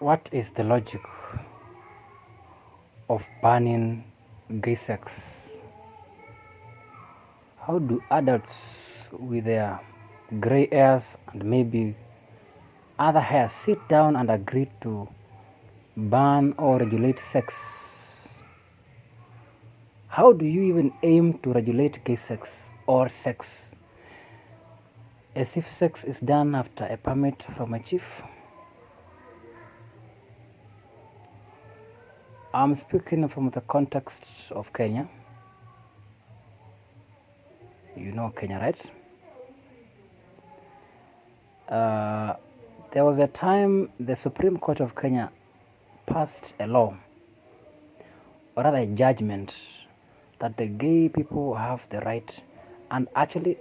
What is the logic of banning gay sex? How do adults with their gray hairs and maybe other hairs sit down and agree to ban or regulate sex? How do you even aim to regulate gay sex or sex? As if sex is done after a permit from a chief? I'm speaking from the context of Kenya. You know Kenya, right? There was a time the Supreme Court of Kenya passed a law, or rather a judgment, that the gay people have the right and actually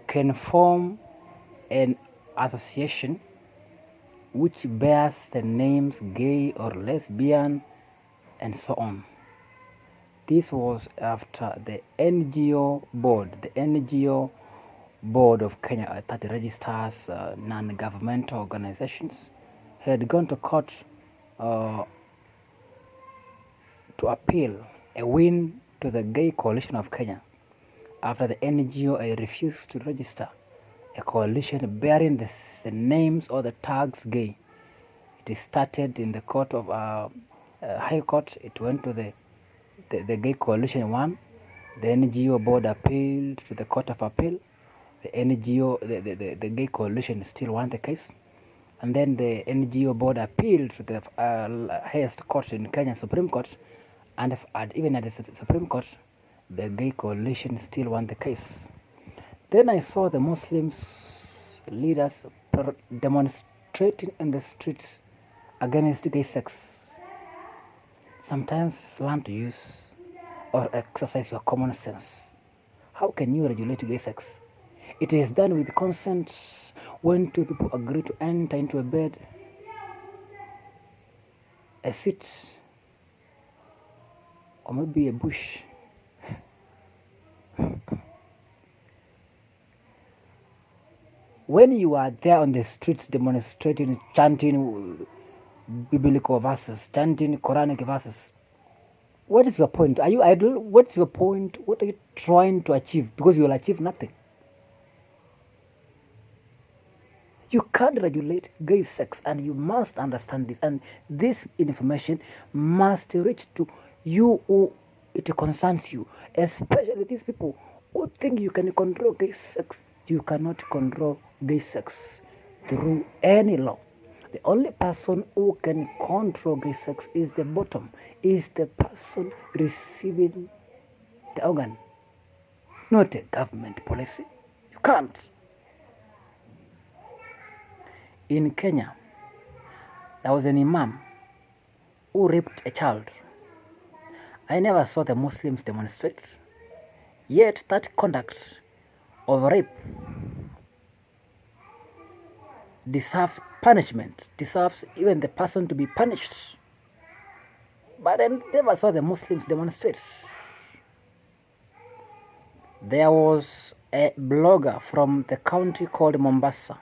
can form an association which bears the names gay or lesbian and so on. This was after the NGO board of Kenya that registers non-governmental organizations had gone to court to appeal a win to the Gay Coalition of Kenya after the NGO refused to register a coalition bearing the names or the tags gay. It started in the court of High Court. It went to the Gay Coalition won. The NGO board appealed to the Court of Appeal. The NGO, the Gay Coalition still won the case. And then the NGO board appealed to the highest court in Kenya, Supreme Court. And even at the Supreme Court, the Gay Coalition still won the case. Then I saw the Muslims leaders demonstrating in the streets against gay sex. Sometimes learn to use or exercise your common sense. How can you regulate gay sex? It is done with consent when two people agree to enter into a bed, a seat, or maybe a bush. When you are there on the streets demonstrating, chanting biblical verses, chanting Quranic verses, what is your point? Are you idle? What's your point? What are you trying to achieve? Because you will achieve nothing. You can't regulate gay sex, and you must understand this. And this information must reach to you who it concerns you, especially these people who think you can control gay sex. You cannot control gay sex through any law. The only person who can control gay sex is the bottom, is the person receiving the organ, not a government policy. You can't. In Kenya, there was an imam who raped a child. I never saw the Muslims demonstrate, yet that conduct of rape deserves punishment, deserves even the person to be punished. But I never saw the Muslims demonstrate. There was a blogger from the country called Mombasa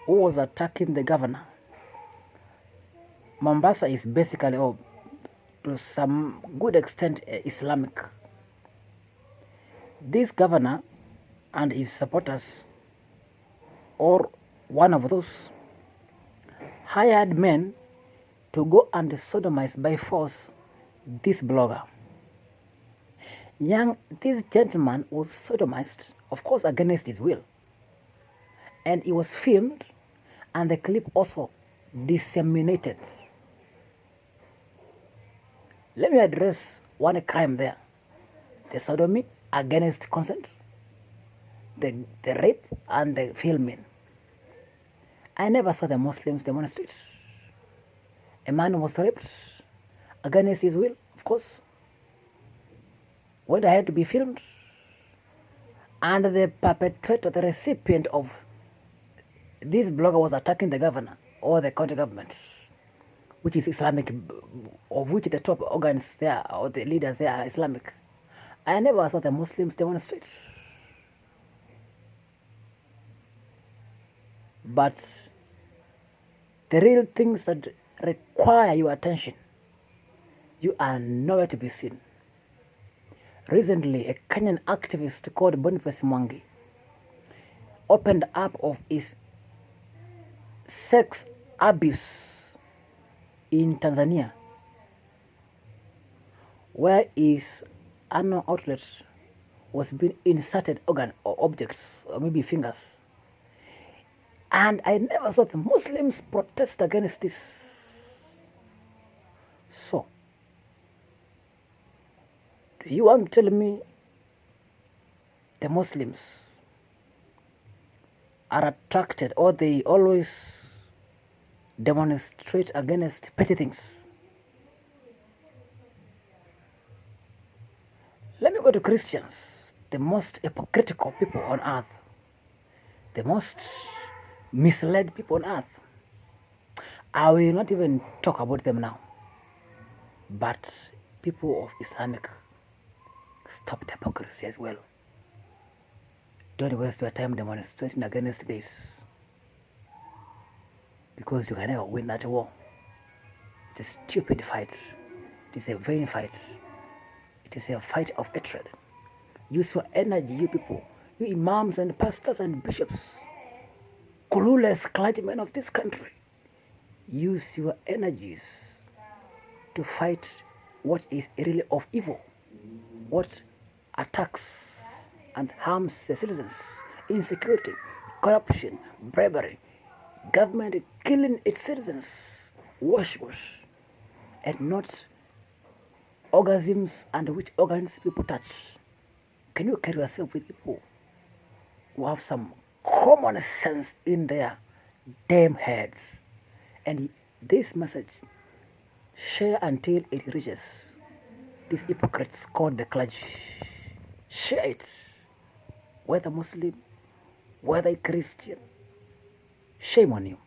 who was attacking the governor. Mombasa is basically, to some good extent, Islamic. This governor and his supporters, or one of those, hired men to go and sodomize by force this blogger. This gentleman was sodomized, of course, against his will. And he was filmed, and the clip also disseminated. Let me address one crime there: the sodomy against consent, the rape, and the filming. I never saw the Muslims demonstrate. A man was raped against his will, of course, went ahead to be filmed, and the perpetrator, the recipient of this blogger, was attacking the governor or the county government, which is Islamic, of which the top organs there or the leaders there are Islamic. I never saw the Muslims demonstrate. But the real things that require your attention, you are nowhere to be seen. Recently, a Kenyan activist called Boniface Mwangi opened up of his sex abuse in Tanzania, where his anal outlet was being inserted organ or objects, or maybe fingers. And I never saw the Muslims protest against this. So, do you want to tell me the Muslims are attracted, or they always demonstrate against petty things? Let me go to Christians, the most hypocritical people on earth, the most misled people on earth. I will not even talk about them now. But people of Islamic, stop the hypocrisy as well. Don't waste your time demonstrating against this, because you can never win that war. It's a stupid fight. It is a vain fight. It is a fight of hatred. Use your energy, you people, you imams and pastors and bishops, clueless clergymen of this country. Use your energies to fight what is really of evil, what attacks and harms the citizens: insecurity, corruption, bribery, government killing its citizens, wash, and not orgasms and which organs people touch. Can you carry yourself with people who have some common sense in their damn heads? And this message, share until it reaches these hypocrites called the clergy. Share it, whether Muslim, whether Christian. Shame on you.